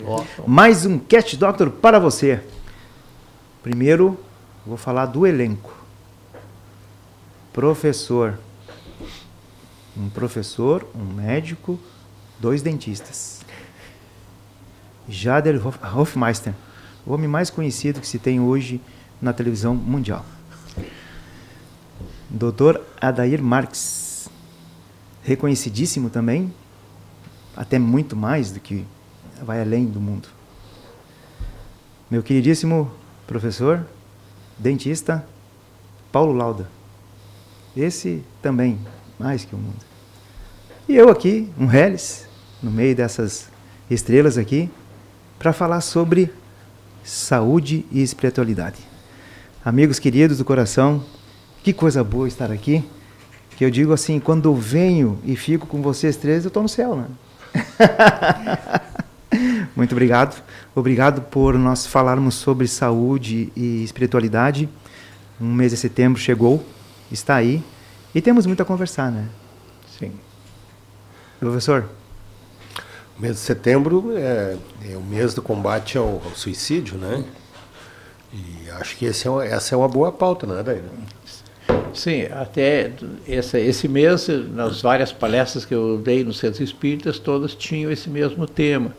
Ó, mais um Cat Doctor para você. Primeiro, vou falar do elenco. Professor. Um professor, um médico, 2 dentistas. Jader Hofmeister, o homem mais conhecido que se tem hoje na televisão mundial. Dr. Adair Marques, reconhecidíssimo também, até muito mais do que vai além do mundo. Meu queridíssimo professor, dentista, Paulo Lauda. Esse também, mais que o mundo. E eu aqui, um Helles, no meio dessas estrelas aqui, para falar sobre saúde e espiritualidade. Amigos queridos do coração, que coisa boa estar aqui, que eu digo assim, quando eu venho e fico com vocês três, eu estou no céu, né? Muito obrigado. Obrigado por nós falarmos sobre saúde e espiritualidade. Um mês de setembro chegou, está aí, e temos muito a conversar, né? Sim. Professor? O mês de setembro é o mês do combate ao suicídio, né? E acho que essa é uma boa pauta, né, Adair? Sim, até esse mês, nas várias palestras que eu dei nos centros espíritas, todas tinham esse mesmo tema,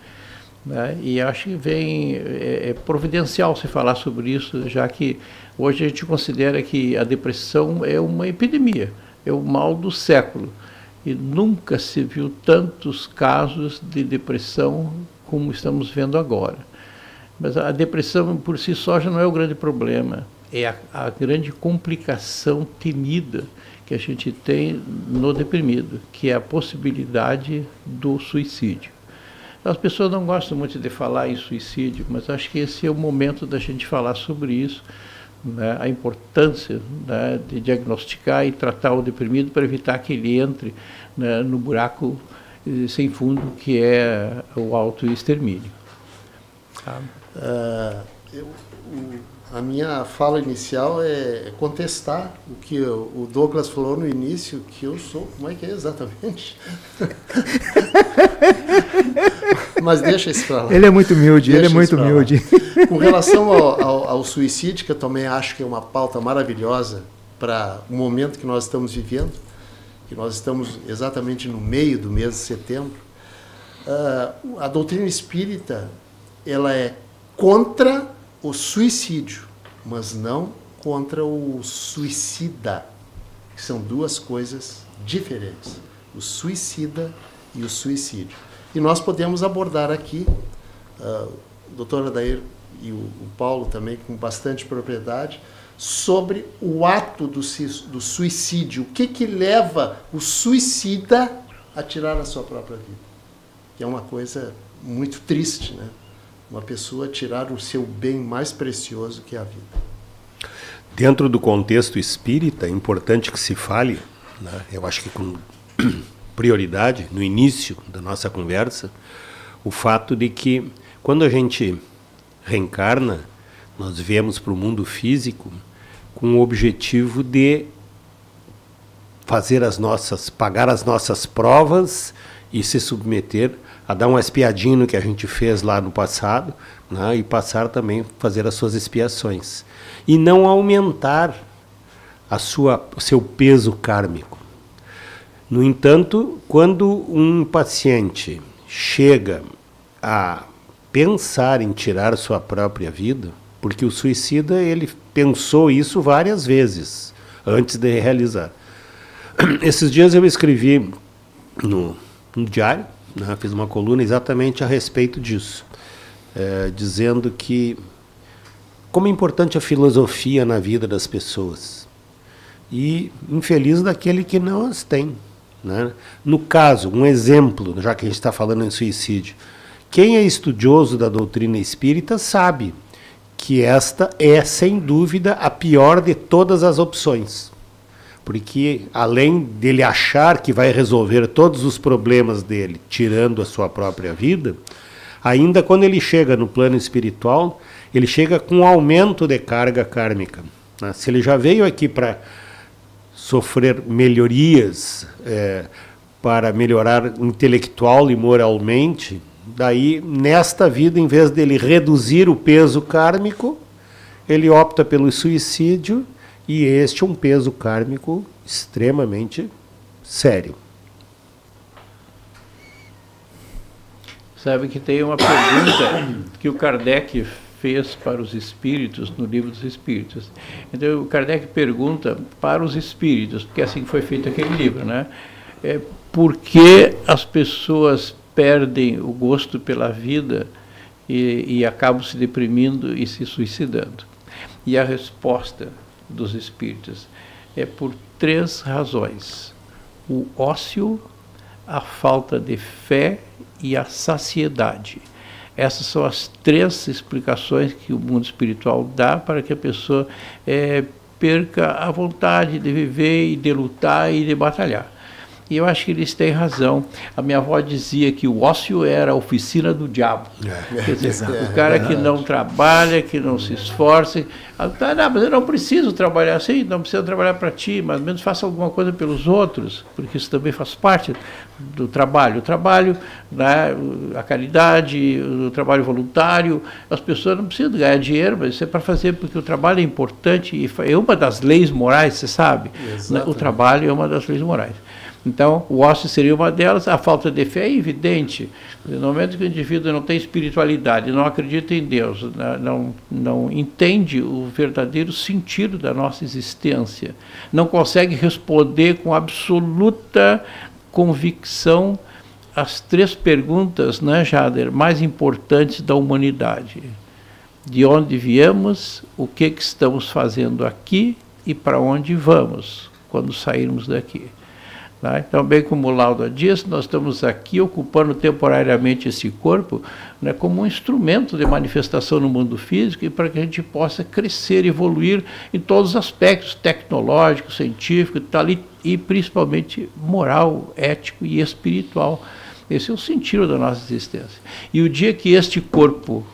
né? E acho que é providencial se falar sobre isso, já que hoje a gente considera que a depressão é uma epidemia, é o mal do século. E nunca se viu tantos casos de depressão como estamos vendo agora. Mas a depressão por si só já não é o grande problema, é a grande complicação temida que a gente tem no deprimido, que é a possibilidade do suicídio. As pessoas não gostam muito de falar em suicídio, mas acho que esse é o momento da gente falar sobre isso, né, a importância, né, de diagnosticar e tratar o deprimido para evitar que ele entre, né, no buraco sem fundo que é o autoextermínio. Tá? A minha fala inicial é contestar o que o Douglas falou no início, que eu sou... Como é que é exatamente? Mas deixa isso para lá. Ele é muito humilde, ele é muito humilde. Com relação ao suicídio, que eu também acho que é uma pauta maravilhosa para o momento que nós estamos vivendo, que nós estamos exatamente no meio do mês de setembro, a doutrina espírita, ela é contra o suicídio, mas não contra o suicida, que são duas coisas diferentes, o suicida e o suicídio. E nós podemos abordar aqui, o doutor Adair e o Paulo também com bastante propriedade, sobre o ato do suicídio, o que leva o suicida a tirar a sua própria vida, que é uma coisa muito triste, né? Uma pessoa tirar o seu bem mais precioso, que é a vida. Dentro do contexto espírita, é importante que se fale, né, eu acho que com prioridade, no início da nossa conversa, o fato de que, quando a gente reencarna, nós viemos para o mundo físico com o objetivo de pagar as nossas provas e se submeter a dar uma espiadinha no que a gente fez lá no passado, né, e passar também a fazer as suas expiações. E não aumentar o seu peso kármico. No entanto, quando um paciente chega a pensar em tirar sua própria vida, porque o suicida ele pensou isso várias vezes antes de realizar. Esses dias eu escrevi no diário, né, fiz uma coluna exatamente a respeito disso, dizendo que como é importante a filosofia na vida das pessoas e infeliz daquele que não as tem, né? No caso, um exemplo, já que a gente está falando em suicídio, quem é estudioso da doutrina espírita sabe que esta é, sem dúvida, a pior de todas as opções. Porque, além dele achar que vai resolver todos os problemas dele, tirando a sua própria vida, ainda quando ele chega no plano espiritual, ele chega com um aumento de carga kármica, né? Se ele já veio aqui para sofrer melhorias, para melhorar intelectual e moralmente, Daí, nesta vida, em vez dele reduzir o peso kármico, ele opta pelo suicídio, e este é um peso kármico extremamente sério. Sabe que tem uma pergunta que o Kardec fez para os espíritos, no Livro dos Espíritos. Então, o Kardec pergunta para os espíritos, porque assim foi feito aquele livro, né? Por que as pessoas perdem o gosto pela vida e acabam se deprimindo e se suicidando? E a resposta dos espíritos é por 3 razões: o ócio, a falta de fé e a saciedade. Essas são as 3 explicações que o mundo espiritual dá para que a pessoa perca a vontade de viver e de lutar e de batalhar. E eu acho que eles têm razão. A minha avó dizia que o ócio era a oficina do diabo. Quer dizer, o cara que não trabalha, que não se esforça. Não, mas eu não preciso trabalhar assim, não precisa trabalhar para ti, mas ao menos faça alguma coisa pelos outros, porque isso também faz parte do trabalho. O trabalho, né, a caridade, o trabalho voluntário, as pessoas não precisam ganhar dinheiro, mas isso é para fazer, porque o trabalho é importante e é uma das leis morais, você sabe. Exatamente. O trabalho é uma das leis morais. Então, o ócio seria uma delas. A falta de fé é evidente. No momento que o indivíduo não tem espiritualidade, não acredita em Deus, não entende o verdadeiro sentido da nossa existência, não consegue responder com absoluta convicção as 3 perguntas, né, Jader, mais importantes da humanidade: de onde viemos, o que estamos fazendo aqui e para onde vamos quando sairmos daqui. Então, bem como o Lauda diz, nós estamos aqui ocupando temporariamente esse corpo, né, como um instrumento de manifestação no mundo físico, e para que a gente possa crescer, evoluir em todos os aspectos, tecnológicos, científicos, e principalmente moral, ético e espiritual. Esse é o sentido da nossa existência. E o dia que este corpo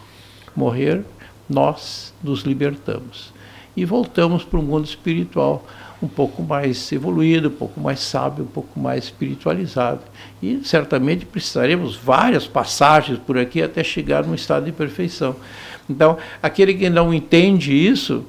morrer, nós nos libertamos e voltamos para o mundo espiritual, um pouco mais evoluído, um pouco mais sábio, um pouco mais espiritualizado. E certamente precisaremos várias passagens por aqui até chegar num estado de perfeição. Então, aquele que não entende isso,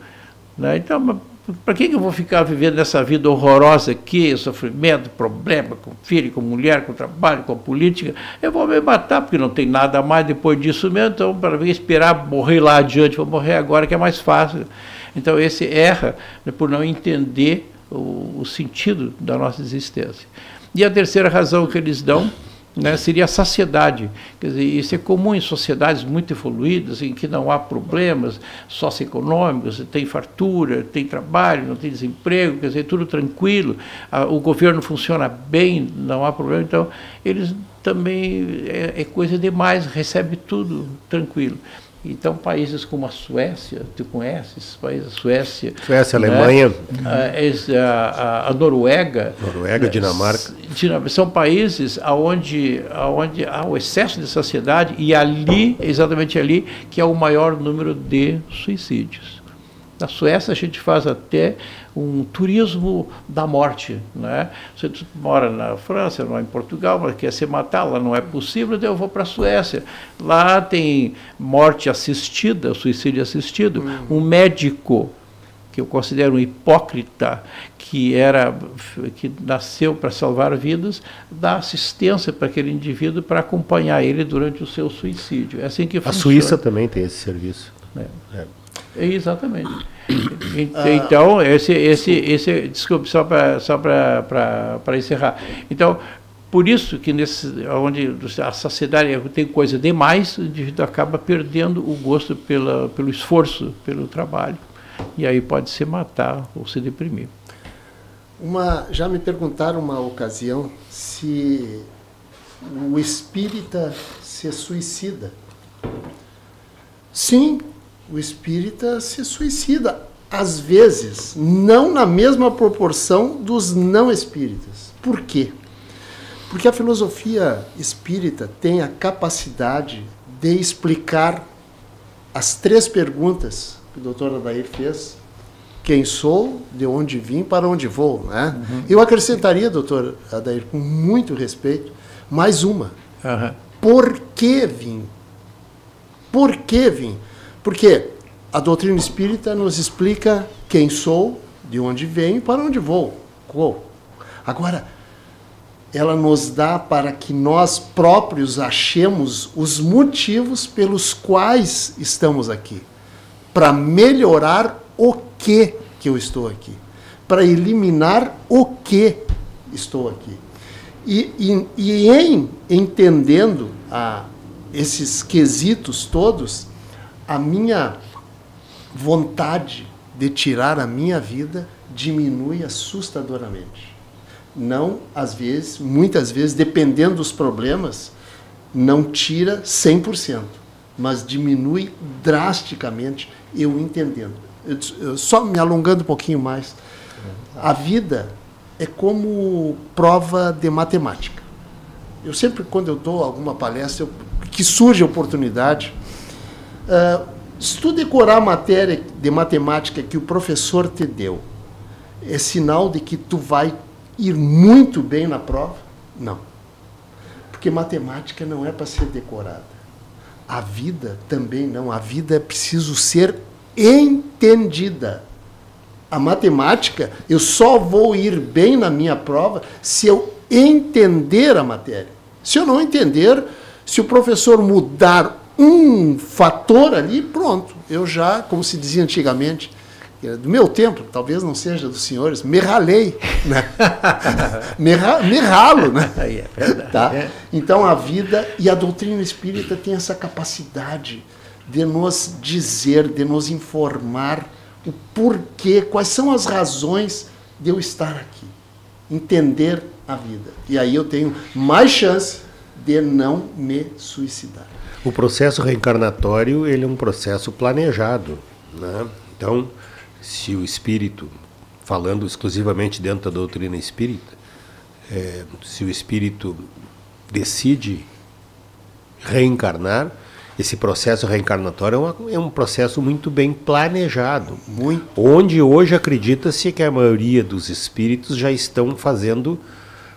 né, então, para que eu vou ficar vivendo nessa vida horrorosa aqui, sofrimento, problema com filho, com mulher, com trabalho, com política? Eu vou me matar, porque não tem nada mais depois disso mesmo, então, para esperar morrer lá adiante, vou morrer agora, que é mais fácil. Então, esse erra, né, por não entender o sentido da nossa existência. E a terceira razão que eles dão, né, seria a saciedade. Quer dizer, isso é comum em sociedades muito evoluídas, em que não há problemas socioeconômicos, tem fartura, tem trabalho, não tem desemprego, quer dizer, tudo tranquilo, o governo funciona bem, não há problema. Então, eles também, é coisa demais, recebe tudo tranquilo. Então, países como a Suécia, tu conheces? Países, Suécia, Alemanha, a Noruega, Dinamarca, são países onde há o excesso de saciedade, e ali, exatamente ali, que é o maior número de suicídios. Na Suécia a gente faz até um turismo da morte, né? Você mora na França, não é em Portugal, mas quer se matar, lá não é possível, então eu vou para a Suécia. Lá tem morte assistida, suicídio assistido. Um médico, que eu considero um hipócrita, que nasceu para salvar vidas, dá assistência para aquele indivíduo para acompanhar ele durante o seu suicídio. É assim que funciona. A Suíça também tem esse serviço. Exatamente. Então, desculpe, só para encerrar. Então, por isso que onde a saciedade tem coisa demais, o indivíduo acaba perdendo o gosto pelo esforço, pelo trabalho. E aí pode se matar ou se deprimir. Já me perguntaram uma ocasião se o espírita se suicida. Sim, o espírita se suicida, às vezes, não na mesma proporção dos não espíritas. Por quê? Porque a filosofia espírita tem a capacidade de explicar as 3 perguntas que o doutor Adair fez: quem sou, de onde vim, para onde vou, né? Eu acrescentaria, doutor Adair, com muito respeito, mais uma. por que vim. Por que vim? Porque a doutrina espírita nos explica quem sou, de onde venho e para onde vou. Agora, ela nos dá para que nós próprios achemos os motivos pelos quais estamos aqui. Para melhorar o que eu estou aqui. Para eliminar o que estou aqui. E em entendendo esses quesitos todos, a minha vontade de tirar a minha vida diminui assustadoramente. Não, às vezes, muitas vezes, dependendo dos problemas, não tira 100%, mas diminui drasticamente, eu entendendo. Só me alongando um pouquinho mais, a vida é como prova de matemática. Eu sempre, quando eu dou alguma palestra, que surge a oportunidade, se tu decorar a matéria de matemática que o professor te deu, é sinal de que tu vai ir muito bem na prova? Não. Porque matemática não é para ser decorada. A vida também não. A vida é preciso ser entendida. A matemática, eu só vou ir bem na minha prova se eu entender a matéria. Se eu não entender, se o professor mudar um fator ali, pronto. Eu já, como se dizia antigamente, do meu tempo, talvez não seja dos senhores, me ralei, né? me ralo, né? Aí é verdade. Tá? Então a vida e a doutrina espírita tem essa capacidade de nos dizer, de nos informar o porquê, quais são as razões de eu estar aqui, entender a vida. E aí eu tenho mais chance de não me suicidar. O processo reencarnatório, ele é um processo planejado, né? Então, se o espírito, falando exclusivamente dentro da doutrina espírita, se o espírito decide reencarnar, esse processo reencarnatório é um processo muito bem planejado. Muito. Onde hoje acredita-se que a maioria dos espíritos já estão fazendo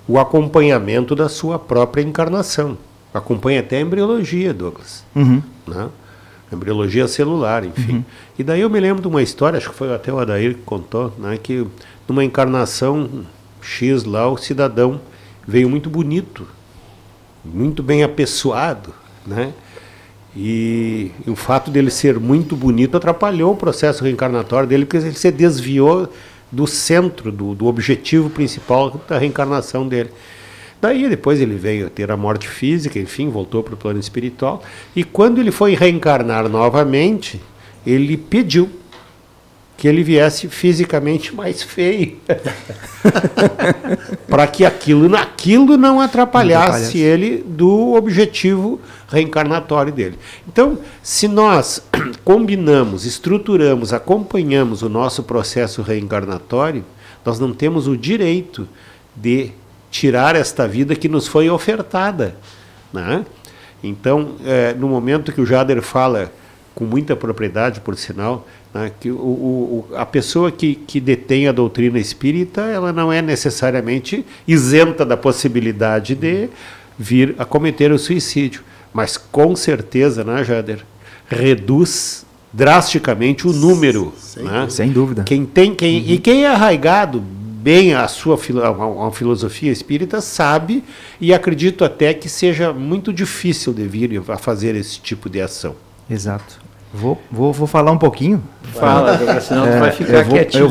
o acompanhamento da sua própria encarnação. Acompanha até a embriologia, Douglas. Uhum. Né? Embriologia celular, enfim. Uhum. E daí eu me lembro de uma história, acho que foi até o Adair que contou, né, que numa encarnação X lá, o cidadão veio muito bonito, muito bem apessoado, né? E o fato dele ser muito bonito atrapalhou o processo reencarnatório dele, porque ele se desviou do centro, do objetivo principal da reencarnação dele. Daí depois ele veio a ter a morte física, enfim, voltou para o plano espiritual. E quando ele foi reencarnar novamente, ele pediu que ele viesse fisicamente mais feio. Para que aquilo não atrapalhasse ele do objetivo reencarnatório dele. Então, se nós combinamos, estruturamos, acompanhamos o nosso processo reencarnatório, nós não temos o direito de tirar esta vida que nos foi ofertada, né? Então, no momento que o Jader fala, com muita propriedade, por sinal, né, que a pessoa que detém a doutrina espírita, ela não é necessariamente isenta da possibilidade de vir a cometer o suicídio, mas com certeza, né, Jader, reduz drasticamente o número. Sem dúvida. E quem é arraigado bem a filosofia espírita sabe, e acredito até que seja muito difícil de vir a fazer esse tipo de ação. Exato. Vou falar um pouquinho. Fala, senão tu vai ficar quietinho.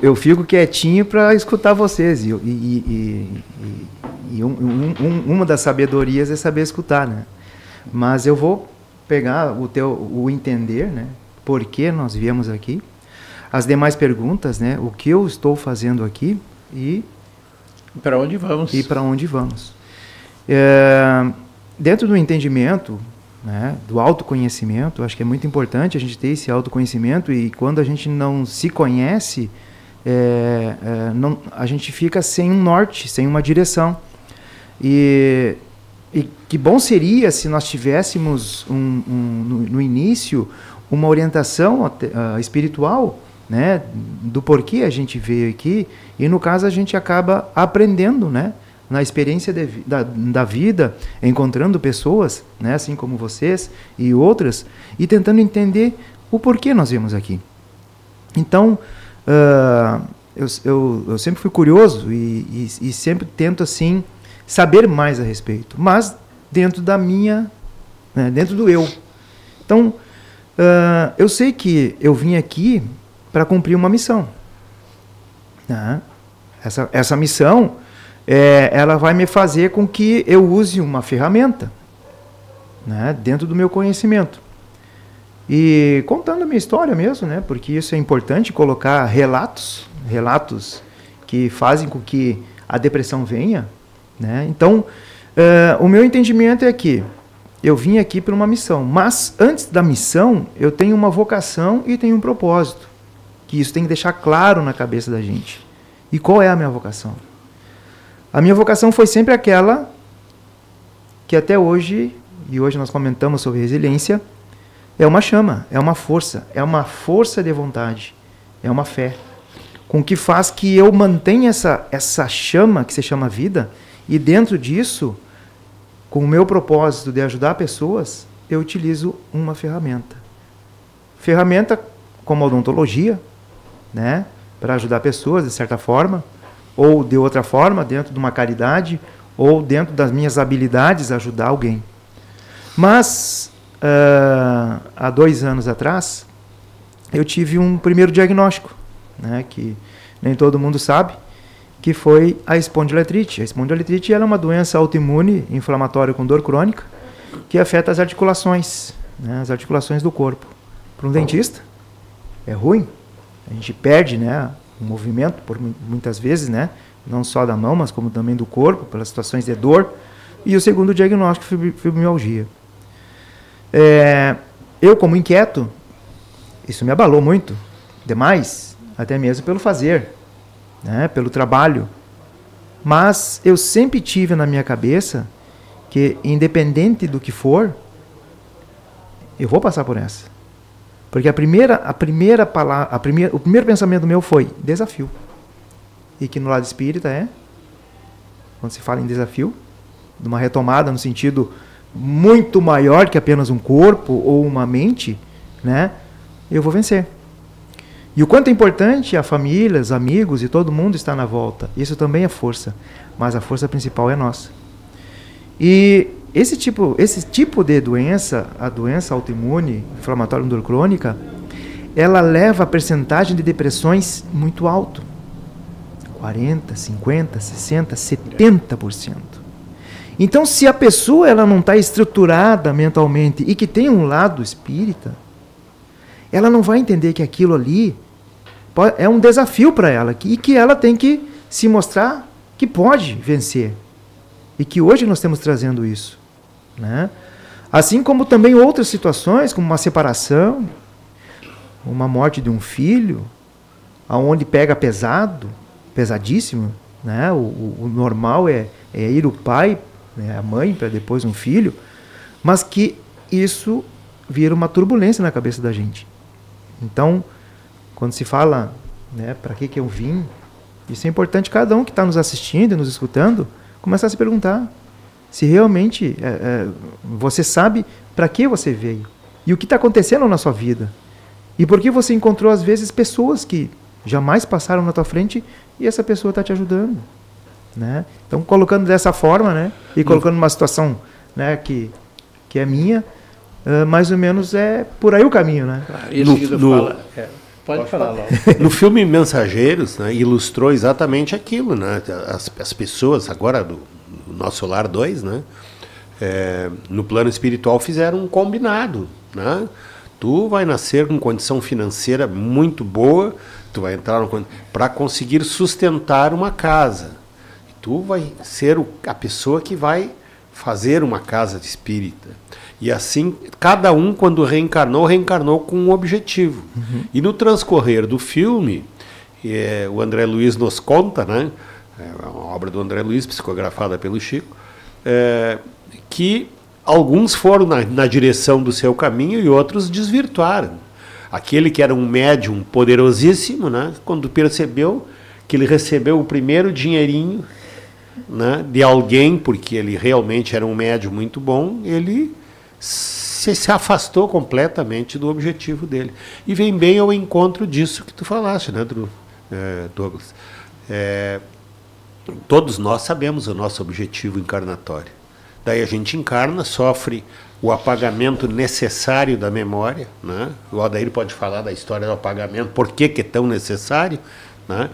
Eu fico quietinho para escutar vocês. Uma das sabedorias é saber escutar, né? Mas eu vou pegar o entender, né? Por que nós viemos aqui, as demais perguntas, né? O que eu estou fazendo aqui e para onde vamos? E para onde vamos? Dentro do entendimento, né, do autoconhecimento, acho que é muito importante a gente ter esse autoconhecimento, e quando a gente não se conhece, a gente fica sem um norte, sem uma direção. E que bom seria se nós tivéssemos no início uma orientação espiritual, né, do porquê a gente veio aqui, e no caso a gente acaba aprendendo, né, na experiência da vida, encontrando pessoas, né, assim como vocês e outras, e tentando entender o porquê nós viemos aqui. Então, eu sempre fui curioso e sempre tento assim saber mais a respeito, mas dentro da minha, né, dentro do eu. Então, eu sei que eu vim aqui para cumprir uma missão. Né? Essa missão, ela vai me fazer com que eu use uma ferramenta, né, dentro do meu conhecimento. E contando a minha história mesmo, né, porque isso é importante, colocar relatos que fazem com que a depressão venha. Né? Então, o meu entendimento é que eu vim aqui por uma missão, mas antes da missão eu tenho uma vocação e tenho um propósito, que isso tem que deixar claro na cabeça da gente. E qual é a minha vocação? A minha vocação foi sempre aquela que até hoje, e hoje nós comentamos sobre resiliência, é uma chama, é uma força de vontade, é uma fé, com que faz que eu mantenha essa chama que se chama vida, e dentro disso, com o meu propósito de ajudar pessoas, eu utilizo uma ferramenta. Ferramenta como a odontologia, né, para ajudar pessoas de certa forma, ou de outra forma, dentro de uma caridade, ou dentro das minhas habilidades, ajudar alguém. Mas, há 2 anos atrás, eu tive um primeiro diagnóstico, né, que nem todo mundo sabe, que foi a espondiloartrite. A espondiloartrite ela é uma doença autoimune, inflamatória com dor crônica, que afeta as articulações, né, as articulações do corpo. Para um dentista, é ruim. A gente perde, né, o movimento, muitas vezes, né, não só da mão, mas como também do corpo, pelas situações de dor. E o segundo diagnóstico, fibromialgia. Eu, como inquieto, isso me abalou muito, demais, até mesmo pelo fazer, né, pelo trabalho. Mas eu sempre tive na minha cabeça que, independente do que for, eu vou passar por essa. Porque o primeiro pensamento meu foi desafio. E que no lado espírita quando se fala em desafio, de uma retomada no sentido muito maior que apenas um corpo ou uma mente, né, eu vou vencer. E o quanto é importante a família, os amigos e todo mundo estar na volta. Isso também é força. Mas a força principal é nossa. E esse tipo de doença, a doença autoimune, inflamatória com dor crônica, ela leva a percentagem de depressões muito alto. 40%, 50%, 60%, 70%. Então, se a pessoa ela não está estruturada mentalmente e que tem um lado espírita, ela não vai entender que aquilo ali é um desafio para ela e que ela tem que se mostrar que pode vencer. E que hoje nós estamos trazendo isso. Né? Assim como também outras situações, como uma separação, uma morte de um filho, aonde pega pesado, pesadíssimo. Né? O normal é ir o pai, né, a mãe, para depois um filho, mas que isso vira uma turbulência na cabeça da gente. Então, quando se fala, né, para que eu vim, isso é importante cada um que está nos assistindo e nos escutando, começar a se perguntar se realmente você sabe para que você veio e o que está acontecendo na sua vida. E por que você encontrou, às vezes, pessoas que jamais passaram na tua frente e essa pessoa está te ajudando. Né? Então, colocando dessa forma, né, e colocando uma situação, né, que é minha, mais ou menos é por aí o caminho. Né? Isso que tu fala... Pode falar, Laura. No filme Mensageiros, né, ilustrou exatamente aquilo. Né? As pessoas, agora do Nosso Lar 2, né, no plano espiritual fizeram um combinado. Né? Tu vai nascer com condição financeira muito boa, tu vai entrar para conseguir sustentar uma casa. Tu vai ser a pessoa que vai fazer uma casa de espírita. E assim, cada um, quando reencarnou com um objetivo. Uhum. E no transcorrer do filme, o André Luiz nos conta, né, é uma obra do André Luiz, psicografada pelo Chico, que alguns foram na direção do seu caminho e outros desvirtuaram. Aquele que era um médium poderosíssimo, né, quando percebeu que ele recebeu o primeiro dinheirinho, né, de alguém, porque ele realmente era um médium muito bom, ele se afastou completamente do objetivo dele. E vem bem ao encontro disso que tu falaste, né, Douglas? Todos nós sabemos o nosso objetivo encarnatório. Daí a gente encarna, sofre o apagamento necessário da memória, né? O Aldair pode falar da história do apagamento, por que é tão necessário, né?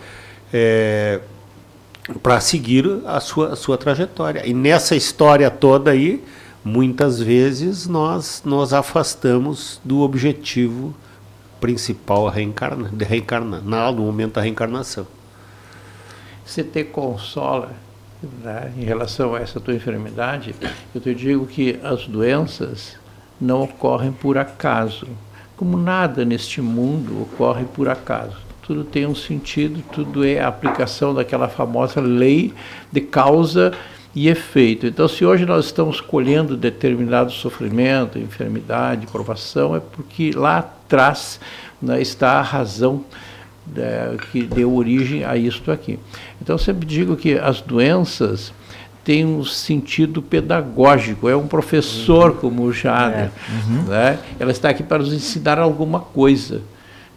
Para seguir a sua trajetória. E nessa história toda aí, muitas vezes nós nos afastamos do objetivo principal de reencarnar, no momento da reencarnação. Você te consola, né, em relação a essa tua enfermidade, eu te digo que as doenças não ocorrem por acaso. Como nada neste mundo ocorre por acaso. Tudo tem um sentido, tudo é a aplicação daquela famosa lei de causa e efeito. Então, se hoje nós estamos colhendo determinado sofrimento, enfermidade, provação, é porque lá atrás, né, está a razão que deu origem a isto aqui. Então, eu sempre digo que as doenças têm um sentido pedagógico, é um professor como o Jader, né? Ela está aqui para nos ensinar alguma coisa,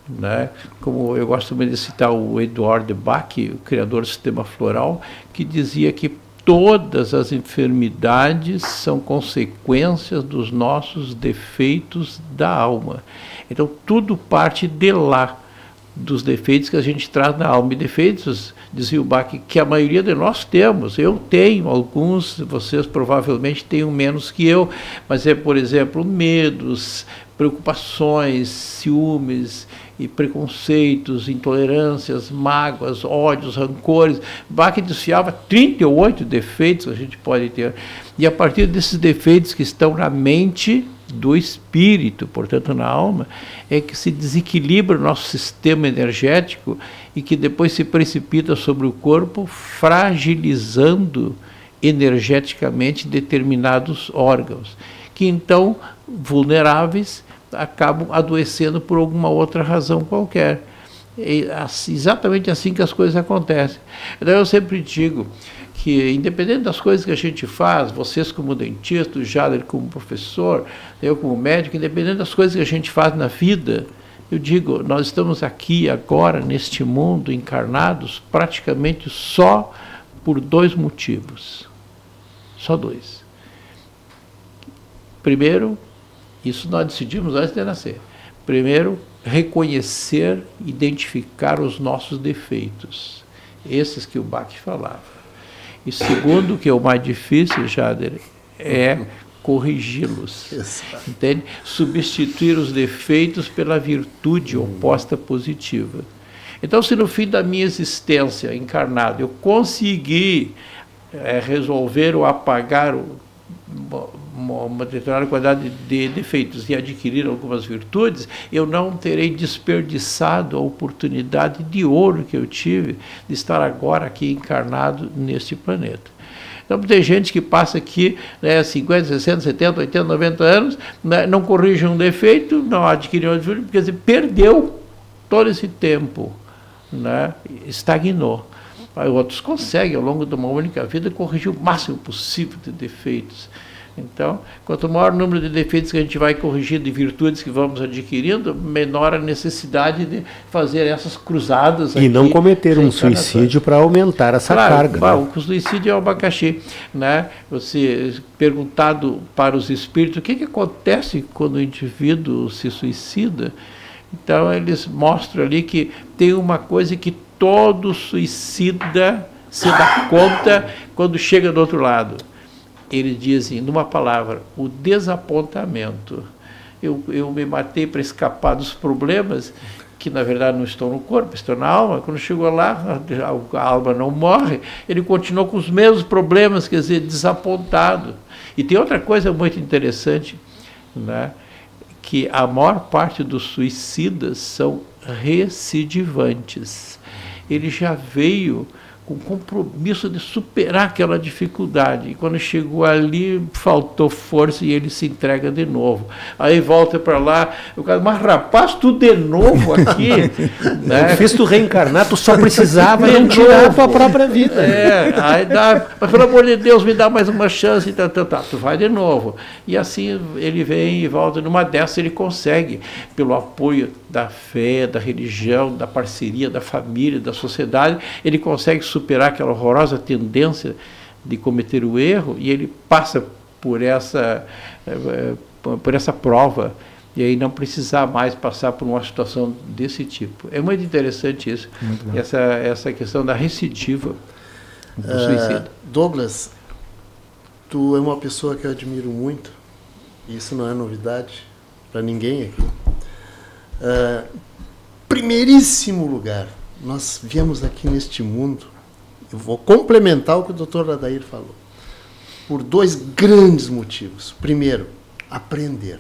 né? Como eu gosto muito de citar o Edward de Bach, o criador do sistema floral, que dizia que todas as enfermidades são consequências dos nossos defeitos da alma. Então, tudo parte de lá, dos defeitos que a gente traz na alma. E defeitos, dizia o Bach, que a maioria de nós temos. Eu tenho alguns, vocês provavelmente tenham menos que eu, mas por exemplo, medos, preocupações, ciúmes e preconceitos, intolerâncias, mágoas, ódios, rancores. Bach desfiava 38 defeitos que a gente pode ter. E a partir desses defeitos que estão na mente do espírito, portanto na alma, é que se desequilibra o nosso sistema energético e que depois se precipita sobre o corpo, fragilizando energeticamente determinados órgãos, que então, vulneráveis, acabam adoecendo por alguma outra razão qualquer. É exatamente assim que as coisas acontecem. Então eu sempre digo que, independente das coisas que a gente faz, vocês como dentista, o Jader como professor, eu como médico, independente das coisas que a gente faz na vida, eu digo, nós estamos aqui agora, neste mundo, encarnados, praticamente só por dois motivos. Só dois. Primeiro, isso nós decidimos antes de nascer. Primeiro, reconhecer, identificar os nossos defeitos. Esses que o Bach falava. E segundo, que é o mais difícil, Jader, é corrigi-los. Entende? Substituir os defeitos pela virtude oposta positiva. Então, se no fim da minha existência encarnada eu conseguir resolver ou apagar uma determinada quantidade de defeitos e adquirir algumas virtudes, eu não terei desperdiçado a oportunidade de ouro que eu tive de estar agora aqui encarnado neste planeta. Então, tem gente que passa aqui 50, 60, 70, 80, 90 anos, não corrige um defeito, não adquire uma virtude, quer dizer, perdeu todo esse tempo, né? Estagnou. Outros conseguem, ao longo de uma única vida, corrigir o máximo possível de defeitos. Então, quanto maior o número de defeitos que a gente vai corrigindo e virtudes que vamos adquirindo, menor a necessidade de fazer essas cruzadas. E não cometer um suicídio para aumentar essa carga. Né? O suicídio é o abacaxi. Né? Você perguntado para os espíritos o que acontece quando o indivíduo se suicida, então eles mostram ali que tem uma coisa que todo suicida se dá conta quando chega do outro lado. Eles dizem, numa palavra, o desapontamento. Eu me matei para escapar dos problemas, que na verdade não estão no corpo, estão na alma. Quando chegou lá, a alma não morre, ele continuou com os mesmos problemas, quer dizer, desapontado. E tem outra coisa muito interessante, né, que a maior parte dos suicidas são recidivantes. Ele já veio com compromisso de superar aquela dificuldade. E quando chegou ali, faltou força e ele se entrega de novo. Aí volta para lá, o cara, mas rapaz, tu de novo aqui? Né? Eu fiz tu reencarnar, tu só precisava não tirar a tua própria vida. Aí dá, mas pelo amor de Deus, me dá mais uma chance, tu vai de novo. E assim ele vem e volta. Numa dessas ele consegue, pelo apoio da fé, da religião, da parceria, da família, da sociedade, ele consegue superar aquela horrorosa tendência de cometer o erro e ele passa por essa prova e aí não precisar mais passar por uma situação desse tipo. É muito interessante isso, essa questão da recidiva do suicídio. Douglas, tu é uma pessoa que eu admiro muito, e isso não é novidade para ninguém aqui. Primeiríssimo lugar, nós viemos aqui neste mundo, eu vou complementar o que o Dr. Adair falou, por 2 grandes motivos. Primeiro, aprender.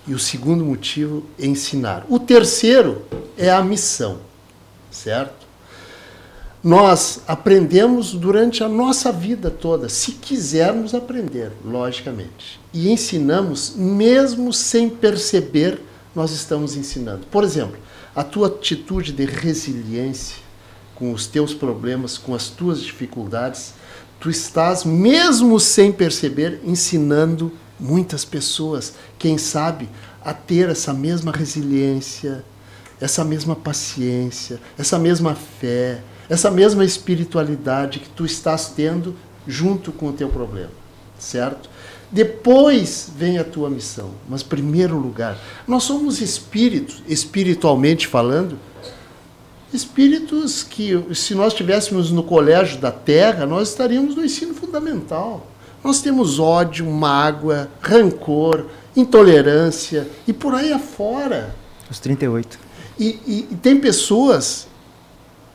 E o segundo motivo, ensinar. O terceiro é a missão, certo? Nós aprendemos durante a nossa vida toda, se quisermos aprender, logicamente. E ensinamos mesmo sem perceber, nós estamos ensinando. Por exemplo, a tua atitude de resiliência com os teus problemas, com as tuas dificuldades, tu estás, mesmo sem perceber, ensinando muitas pessoas, quem sabe, a ter essa mesma resiliência, essa mesma paciência, essa mesma fé, essa mesma espiritualidade que tu estás tendo junto com o teu problema, certo? Depois vem a tua missão, mas em primeiro lugar, nós somos espíritos, espiritualmente falando, espíritos que, se nós estivéssemos no colégio da Terra, nós estaríamos no ensino fundamental. Nós temos ódio, mágoa, rancor, intolerância e por aí afora. Os 38. E tem pessoas,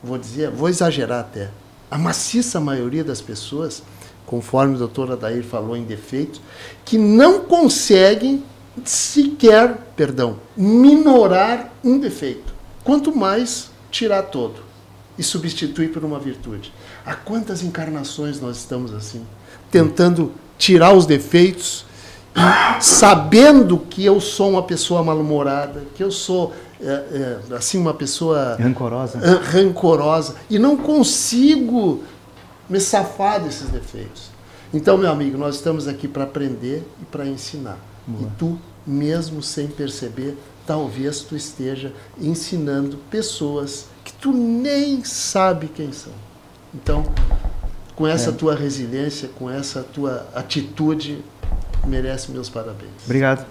vou exagerar até, a maciça maioria das pessoas, conforme o doutor Adair falou em defeitos, que não conseguem sequer, minorar um defeito. Quanto mais tirar todo e substituir por uma virtude. Há quantas encarnações nós estamos assim, tentando tirar os defeitos, e sabendo que eu sou uma pessoa mal-humorada, que eu sou assim uma pessoa rancorosa e não consigo me safar desses defeitos. Então, meu amigo, nós estamos aqui para aprender e para ensinar. Boa. E tu, mesmo sem perceber, talvez tu esteja ensinando pessoas que tu nem sabe quem são. Então, com essa tua resiliência, com essa tua atitude, merece meus parabéns. Obrigado.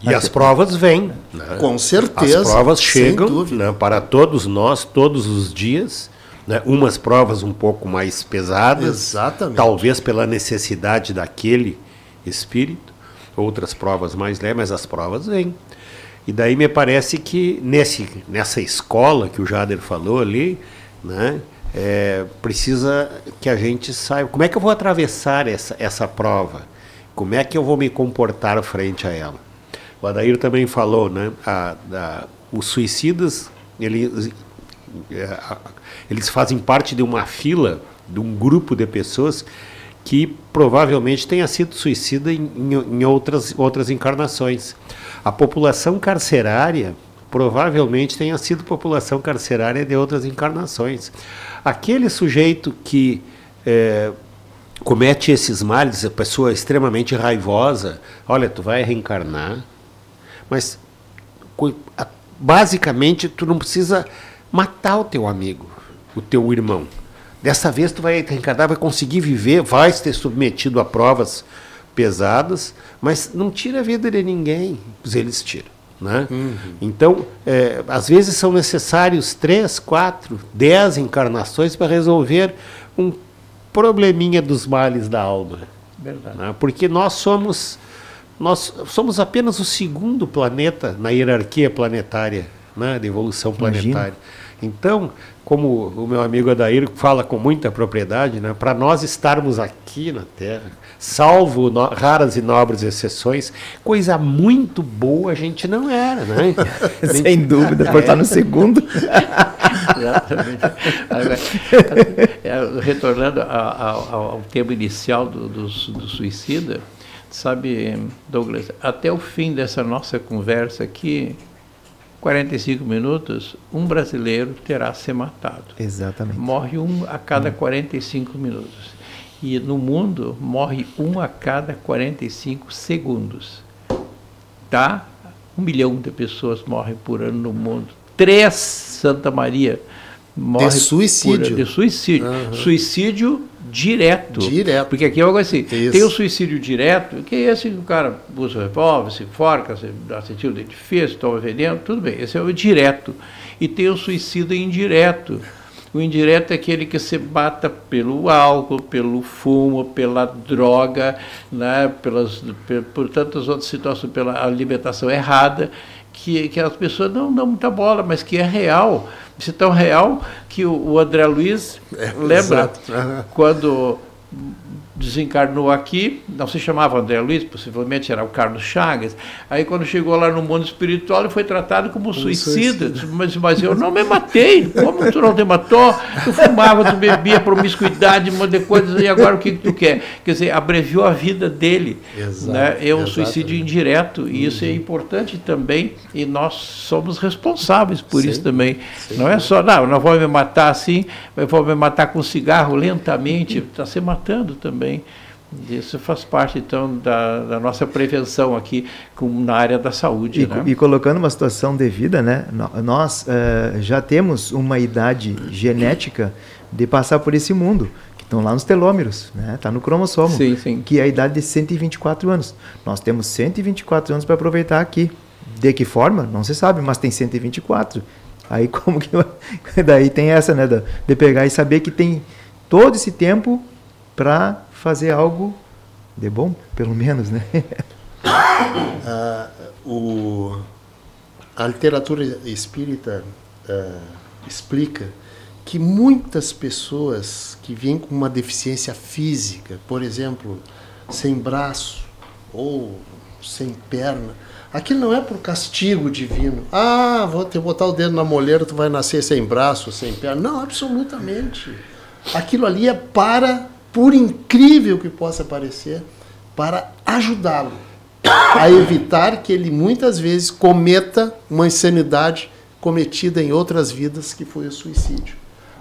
E as provas vêm. Né? Com certeza. As provas chegam, né, para todos nós, todos os dias. Né? Umas provas um pouco mais pesadas. Exatamente. Talvez pela necessidade daquele espírito. Outras provas mais leves, mas as provas vêm. E daí me parece que nessa escola que o Jader falou ali, né, precisa que a gente saiba como é que eu vou atravessar essa prova, como é que eu vou me comportar frente a ela. O Adair também falou, né, os suicidas, eles fazem parte de uma fila, de um grupo de pessoas que provavelmente tenha sido suicida em outras encarnações. A população carcerária provavelmente tenha sido população carcerária de outras encarnações. Aquele sujeito que comete esses males, a pessoa extremamente raivosa, olha, tu vai reencarnar, mas basicamente tu não precisa matar o teu amigo, o teu irmão. Dessa vez tu vai reencarnar, vai conseguir viver, vai ser submetido a provas pesadas, mas não tira a vida de ninguém, eles tiram. Né? Uhum. Então, às vezes são necessários 3, 4, 10 encarnações para resolver um probleminha dos males da alma. Verdade. Né? Porque nós somos apenas o segundo planeta na hierarquia planetária, né, de evolução planetária. Então, como o meu amigo Adair fala com muita propriedade, né, para nós estarmos aqui na Terra, salvo raras e nobres exceções, coisa muito boa a gente não era, né? Sem dúvida, por estar no segundo. Exatamente. Retornando ao tema inicial do suicida, sabe, Douglas, até o fim dessa nossa conversa aqui, 45 minutos, um brasileiro terá se matado. Exatamente. Morre um a cada 45 minutos. E no mundo, morre um a cada 45 segundos. Tá? 1 milhão de pessoas morrem por ano no mundo. 3, Santa Maria, morre de suicídio. De suicídio. Uhum. Suicídio direto. Porque aqui é algo assim. Isso. Tem o suicídio direto, que é esse que o cara usa o revólver, se enforca, se dá tiro de edifício, toma veneno, tudo bem. Esse é o direto. E tem o suicídio indireto. O indireto é aquele que se mata pelo álcool, pelo fumo, pela droga, né, por tantas outras situações, pela alimentação errada, que as pessoas não dão muita bola, mas que é real. Isso é tão real que o André Luiz, lembra, quando desencarnou aqui, não se chamava André Luiz, possivelmente era o Carlos Chagas, aí quando chegou lá no mundo espiritual ele foi tratado como suicida, mas eu não me matei, como tu não te matou? Tu fumava, tu bebia, promiscuidade, um monte de coisas, e agora o que tu quer? Quer dizer, abreviou a vida dele. Exato, né? É um suicídio indireto, e isso é importante também, e nós somos responsáveis por isso também. Não é só, não vou me matar assim, eu vou me matar com cigarro lentamente, está se matando também. Isso faz parte, então, da nossa prevenção aqui na área da saúde. E colocando uma situação devida, né? Nós já temos uma idade genética de passar por esse mundo, que estão lá nos telômeros, né? Está no cromossomo, sim. Que é a idade de 124 anos. Nós temos 124 anos para aproveitar aqui. De que forma? Não se sabe, mas tem 124. Aí como que... Daí tem essa, né? De pegar e saber que tem todo esse tempo para fazer algo de bom, pelo menos, né? A literatura espírita explica que muitas pessoas que vêm com uma deficiência física, por exemplo, sem braço ou sem perna, aquilo não é por castigo divino. Vou te botar o dedo na moleira, tu vai nascer sem braço, sem perna. Não, absolutamente. Aquilo ali é por incrível que possa parecer, para ajudá-lo a evitar que ele muitas vezes cometa uma insanidade cometida em outras vidas, que foi o suicídio.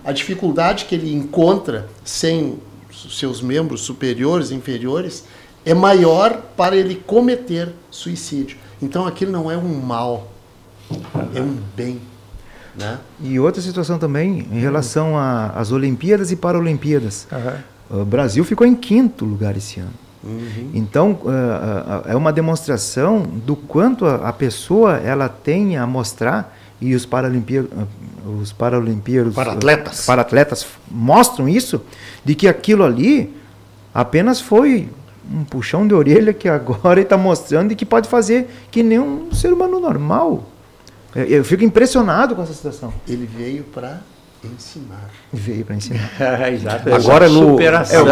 A dificuldade que ele encontra sem seus membros superiores e inferiores é maior para ele cometer suicídio. Então aquilo não é um mal, é um bem. Né? E outra situação também em relação às Olimpíadas e Paralimpíadas. O Brasil ficou em 5º lugar esse ano. Então, é uma demonstração do quanto a pessoa ela tem a mostrar, e os para-atletas mostram isso, de que aquilo ali apenas foi um puxão de orelha que agora ele está mostrando e que pode fazer que nem um ser humano normal. Eu fico impressionado com essa situação. Ele veio para ensinar. Exato. Agora, superação.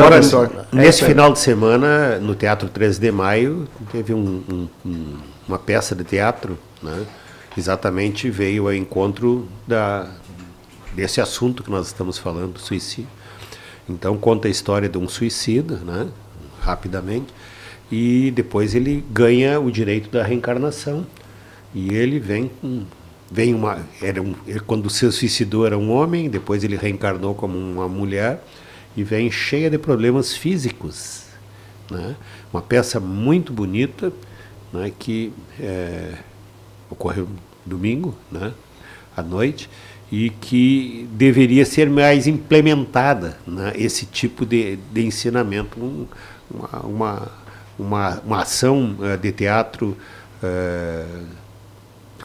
Nesse final de semana, no Teatro 13 de Maio, teve uma peça de teatro, né? Exatamente veio ao encontro desse assunto que nós estamos falando, suicídio. Então conta a história de um suicida, né? Rapidamente, e depois ele ganha o direito da reencarnação. E ele quando se suicidou era um homem, depois ele reencarnou como uma mulher e vem cheia de problemas físicos, né? Uma peça muito bonita, né, que ocorreu domingo, né, à noite, e que deveria ser mais implementada, né, esse tipo de ensinamento, uma ação de teatro.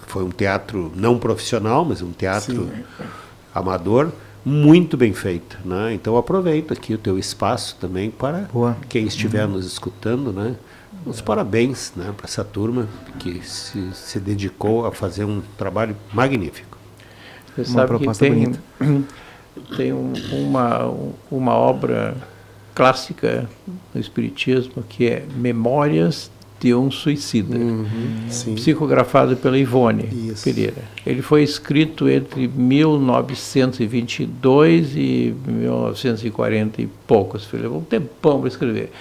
Foi um teatro não profissional, mas um teatro amador, muito bem feito, né? Então aproveito aqui o teu espaço também para quem estiver nos escutando, né? Os parabéns, né, para essa turma que se dedicou a fazer um trabalho magnífico. Você sabe que tem uma obra clássica no Espiritismo que é Memórias de um Suicida, Sim. psicografado pela Ivone Isso. Pereira. Ele foi escrito entre 1922 e 1940 e poucos, levou um tempão para escrever.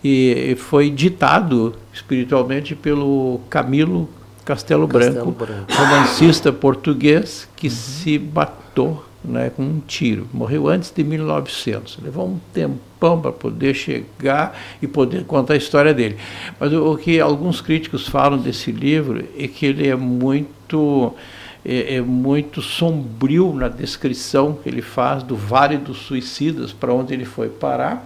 E foi ditado espiritualmente pelo Camilo Castelo Branco, romancista português que se matou, né, com um tiro. Morreu antes de 1900. Levou um tempão para poder chegar e poder contar a história dele. Mas o que alguns críticos falam desse livro é que ele é muito sombrio na descrição que ele faz do Vale dos Suicidas, para onde ele foi parar,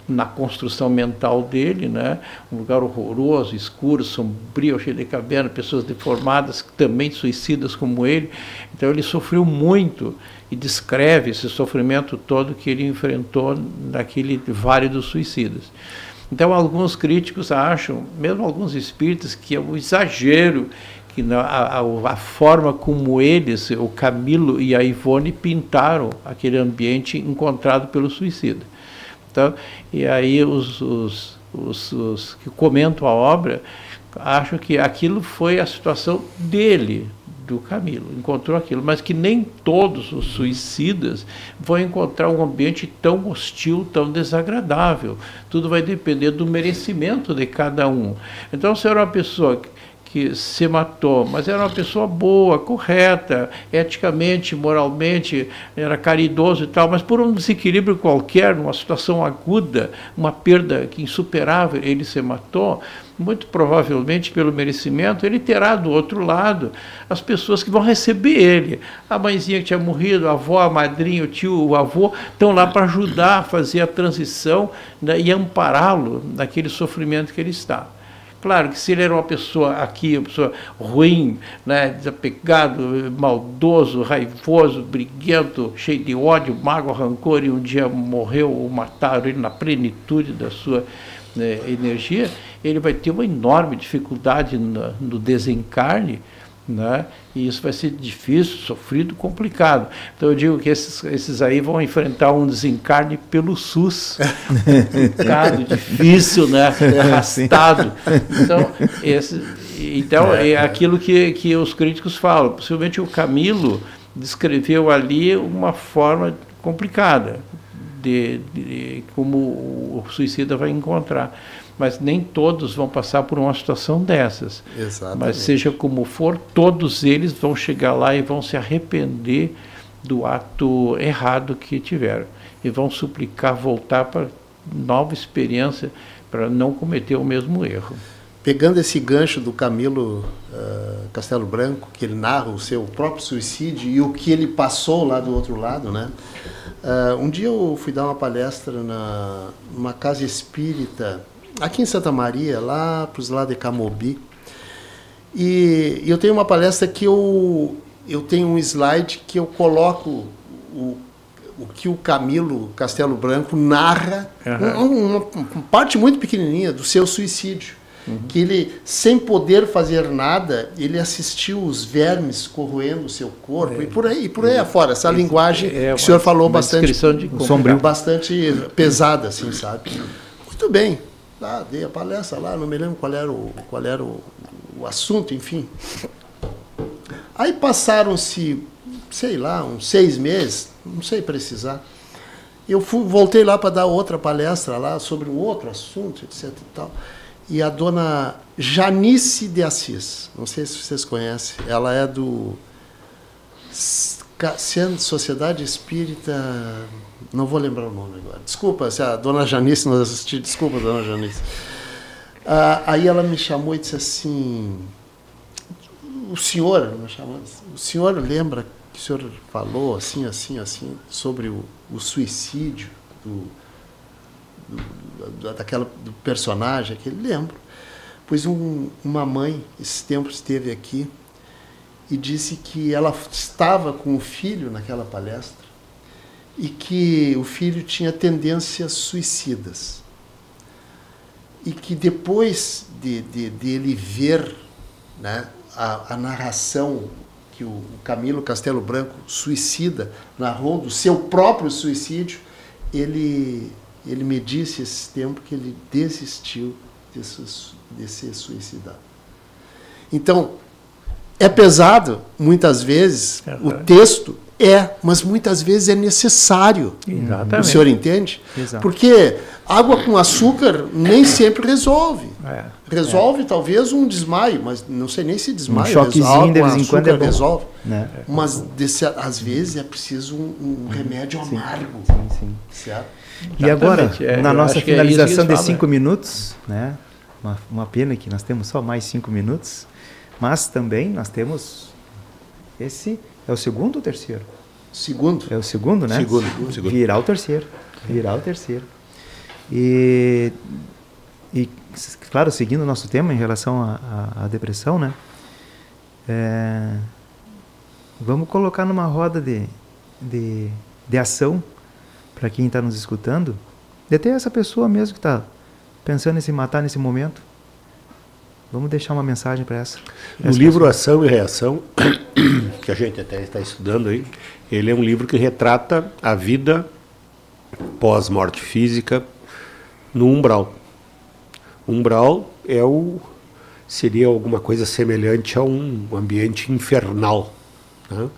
na construção mental dele, né? Um lugar horroroso, escuro, sombrio, cheio de caverna, pessoas deformadas, também suicidas como ele. Então ele sofreu muito e descreve esse sofrimento todo que ele enfrentou naquele Vale dos Suicidas. Então alguns críticos acham, mesmo alguns espíritas, que é um exagero, que a forma como eles, o Camilo e a Ivone, pintaram aquele ambiente encontrado pelo suicida. Então, e aí os que comentam a obra acham que aquilo foi a situação dele, do Camilo, encontrou aquilo, mas que nem todos os suicidas vão encontrar um ambiente tão hostil, tão desagradável. Tudo vai depender do merecimento de cada um. Então, se era uma pessoa que se matou, mas era uma pessoa boa, correta, eticamente, moralmente, era caridoso e tal, mas por um desequilíbrio qualquer, numa situação aguda, uma perda insuperável, ele se matou, muito provavelmente pelo merecimento, ele terá do outro lado as pessoas que vão receber ele. A mãezinha que tinha morrido, a avó, a madrinha, o tio, o avô, estão lá para ajudar a fazer a transição, né, e ampará-lo naquele sofrimento que ele está. Claro que se ele era uma pessoa aqui, uma pessoa ruim, né, desapegado, maldoso, raivoso, briguento, cheio de ódio, mágoa, rancor, e um dia morreu ou mataram ele na plenitude da sua, né, energia, ele vai ter uma enorme dificuldade no desencarne, né, e isso vai ser difícil, sofrido, complicado. Então eu digo que esses aí vão enfrentar um desencarne pelo SUS, complicado, difícil, né, arrastado. Então é aquilo que os críticos falam. Possivelmente o Camilo descreveu ali uma forma complicada de como o suicida vai encontrar. Mas nem todos vão passar por uma situação dessas. Exatamente. Mas seja como for, todos eles vão chegar lá e vão se arrepender do ato errado que tiveram. E vão suplicar voltar para nova experiência, para não cometer o mesmo erro. Pegando esse gancho do Camilo Castelo Branco, que ele narra o seu próprio suicídio e o que ele passou lá do outro lado, né? Um dia eu fui dar uma palestra numa casa espírita, aqui em Santa Maria, lá para os lados de Camobi. E eu tenho uma palestra que eu tenho um slide que eu coloco o que o Camilo Castelo Branco narra, uma parte muito pequenininha do seu suicídio. Que ele, sem poder fazer nada, ele assistiu os vermes corroendo o seu corpo, e por aí afora. Essa linguagem que o senhor falou bastante sombrio, bastante pesada, assim, sabe? Muito bem. Lá, dei a palestra lá, não me lembro qual era o assunto, enfim. Aí passaram-se, sei lá, uns 6 meses, não sei precisar. Eu voltei lá para dar outra palestra lá sobre um outro assunto, etc. e tal. E a dona Janice de Assis, não sei se vocês conhecem, ela é do Sociedade Espírita, não vou lembrar o nome agora. Desculpa, se a dona Janice nos assistir, desculpa, dona Janice. Aí ela me chamou e disse assim, o senhor lembra que o senhor falou assim, sobre o suicídio do personagem, aquele, lembro. Pois uma mãe, esse tempo esteve aqui e disse que ela estava com o filho naquela palestra e que o filho tinha tendências suicidas. E que depois de ele ver, né, a narração que o Camilo Castelo Branco, suicida, narrou do seu próprio suicídio, ele me disse esse tempo que ele desistiu de se suicidar. Então, é pesado, muitas vezes, o texto mas muitas vezes é necessário. Exatamente. O senhor entende? Exato. Porque água com açúcar nem sempre resolve. Resolve talvez um desmaio, mas não sei nem se desmaio. Um choquezinho de vez em quando é bom. Resolve. Né? Mas às vezes é preciso um remédio amargo. Sim. Certo? E agora, na nossa finalização de 5 falam. minutos, né? Uma pena que nós temos só mais 5 minutos, mas também nós temos esse... É o segundo ou terceiro? Segundo. É o segundo, né? Segundo. Virar o terceiro. E claro, seguindo o nosso tema em relação à depressão, né? Vamos colocar numa roda de ação para quem está nos escutando, de ter essa pessoa mesmo que está pensando em se matar nesse momento. Vamos deixar uma mensagem para essa. O livro Ação e Reação, que a gente até está estudando aí, ele é um livro que retrata a vida pós-morte física no umbral. Umbral seria alguma coisa semelhante a um ambiente infernal, né?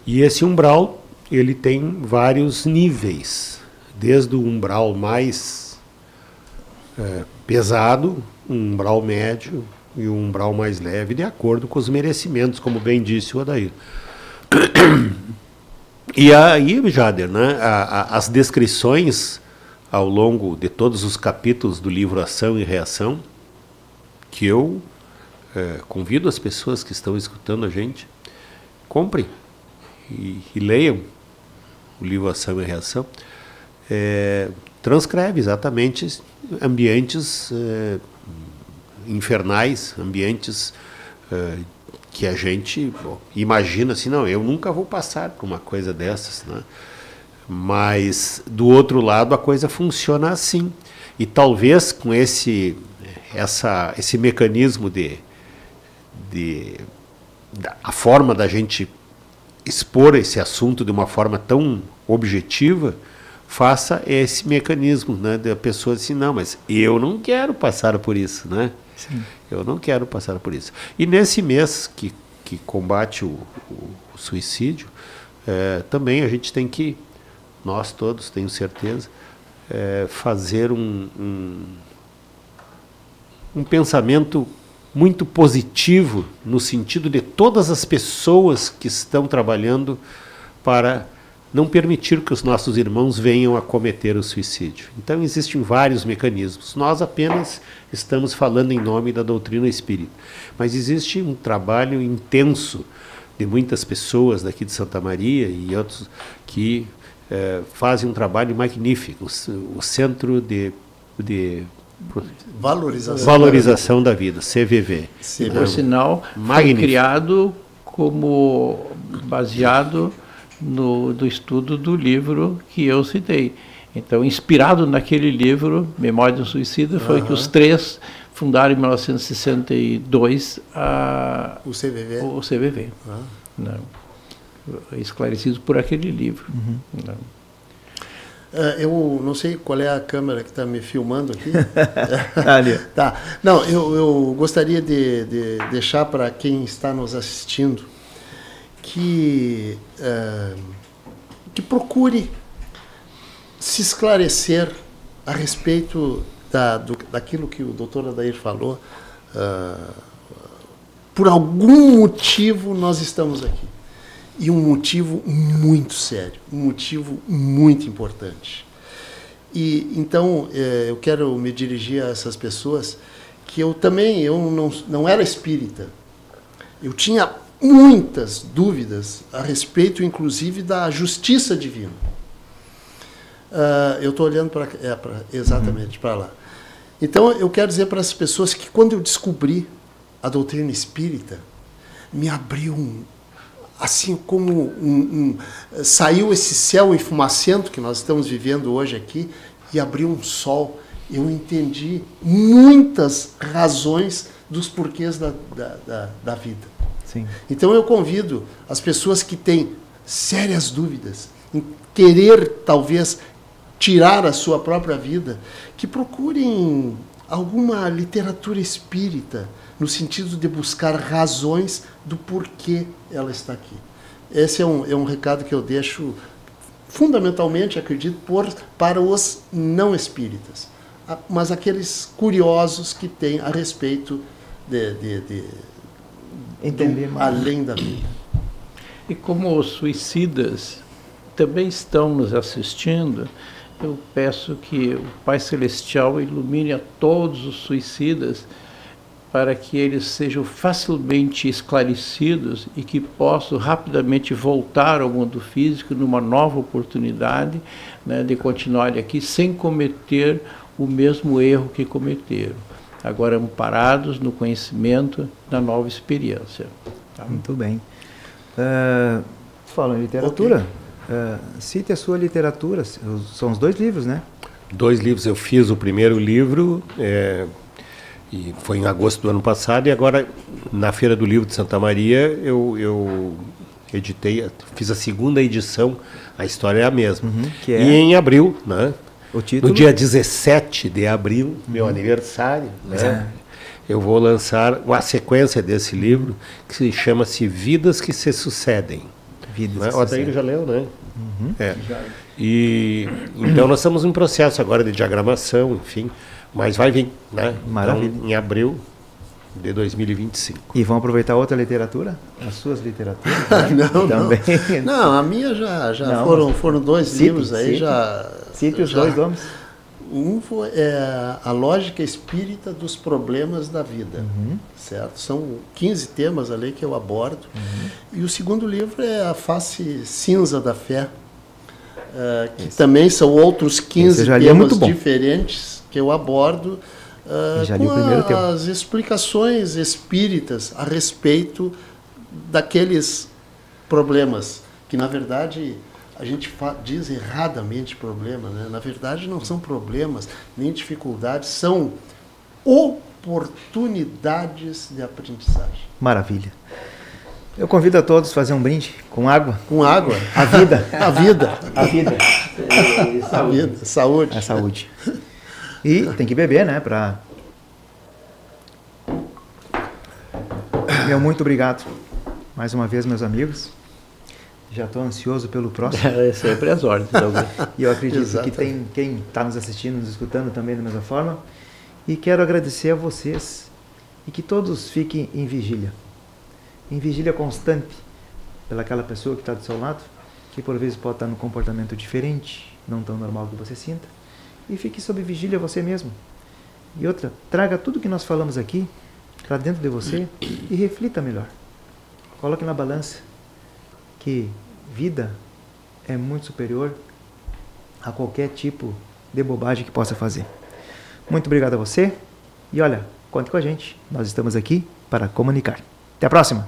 E esse umbral, ele tem vários níveis, desde o umbral mais pesado, um umbral médio e um umbral mais leve, de acordo com os merecimentos, como bem disse o Adair. E aí, Jader, né, as descrições ao longo de todos os capítulos do livro Ação e Reação, que eu convido as pessoas que estão escutando a gente, comprem e leiam o livro Ação e Reação, transcreve exatamente ambientes infernais, ambientes que a gente imagina assim, não, eu nunca vou passar por uma coisa dessas, né? Mas do outro lado a coisa funciona assim, e talvez com esse mecanismo a forma da gente expor esse assunto de uma forma tão objetiva, faça esse mecanismo, né, da pessoa assim, não, mas eu não quero passar por isso, né? Sim. Eu não quero passar por isso. E nesse mês que combate o suicídio, também a gente tem que, nós todos, tenho certeza, fazer um pensamento muito positivo no sentido de todas as pessoas que estão trabalhando para não permitir que os nossos irmãos venham a cometer o suicídio. Então, existem vários mecanismos. Nós apenas estamos falando em nome da doutrina espírita. Mas existe um trabalho intenso de muitas pessoas daqui de Santa Maria e outros que fazem um trabalho magnífico. O Centro de Valorização da Vida, CVV. Por sinal, foi criado como baseado do estudo do livro que eu citei. Então, inspirado naquele livro, Memória do Suicida, foi que os três fundaram em 1962 o CVV. Não. Esclarecido por aquele livro. Não. Eu não sei qual é a câmera que está me filmando aqui. Ali. Tá. Não, eu gostaria de deixar para quem está nos assistindo que procure se esclarecer a respeito daquilo que o doutor Adair falou. Por algum motivo nós estamos aqui. E um motivo muito sério, um motivo muito importante. E então eu quero me dirigir a essas pessoas que eu não era espírita. Eu tinha muitas dúvidas a respeito, inclusive, da justiça divina. Eu estou olhando exatamente para lá. Então, eu quero dizer para as pessoas que, quando eu descobri a doutrina espírita, me abriu assim como saiu esse céu enfumacento que nós estamos vivendo hoje aqui e abriu um sol. Eu entendi muitas razões dos porquês da vida. Sim. Então eu convido as pessoas que têm sérias dúvidas em querer talvez tirar a sua própria vida, que procurem alguma literatura espírita, no sentido de buscar razões do porquê ela está aqui. Esse é um recado que eu deixo, fundamentalmente, acredito, para os não espíritas, mas aqueles curiosos que têm a respeito de entender mais além da vida. E como os suicidas também estão nos assistindo, eu peço que o Pai Celestial ilumine a todos os suicidas para que eles sejam facilmente esclarecidos e que possam rapidamente voltar ao mundo físico numa nova oportunidade, né, de continuar aqui sem cometer o mesmo erro que cometeram. Agora amparados no conhecimento da nova experiência. Tá? Muito bem. Falando em literatura, cite a sua literatura. São os 2 livros, né? 2 livros. Eu fiz o primeiro livro, e foi em agosto do ano passado, e agora, na Feira do Livro de Santa Maria, eu editei, fiz a 2ª edição, a história é a mesma. Que é? E em abril, né? O título? No dia 17 de abril, meu aniversário, né? Eu vou lançar a sequência desse livro, que chama-se Vidas que se Sucedem. Vidas né? que O Adair já leu, né? É. E então nós estamos em processo agora de diagramação, enfim, mas vai vir, né? Maravilha. Então, em abril de 2025. E vão aproveitar outra literatura? As suas literaturas? Não, também. não, a minha já Não, foram 2 livros aí, já... Cite os 2 nomes. Um foi A Lógica Espírita dos Problemas da Vida, certo? São 15 temas ali que eu abordo. E o segundo livro é A Face Cinza da Fé, que também são outros 15 temas diferentes que eu abordo, com as explicações espíritas a respeito daqueles problemas, que na verdade... A gente diz erradamente problema, né? Na verdade não são problemas, nem dificuldades, são oportunidades de aprendizagem. Maravilha. Eu convido a todos a fazer um brinde com água. Com água? A vida. A vida. A vida. A vida. Saúde. A saúde. E tem que beber, né? Meu muito obrigado. Mais uma vez, meus amigos. Já estou ansioso pelo próximo. É sempre as ordens. E eu acredito que tem quem está nos assistindo, nos escutando também da mesma forma. E quero agradecer a vocês e que todos fiquem em vigília. Em vigília constante pelaquela pessoa que está do seu lado, que por vezes pode estar num comportamento diferente, não tão normal que você sinta. E fique sob vigília você mesmo. E outra, traga tudo que nós falamos aqui para dentro de você e reflita melhor. Coloque na balança que vida é muito superior a qualquer tipo de bobagem que possa fazer. Muito obrigado a você e olha, conte com a gente. Nós estamos aqui para comunicar. Até a próxima!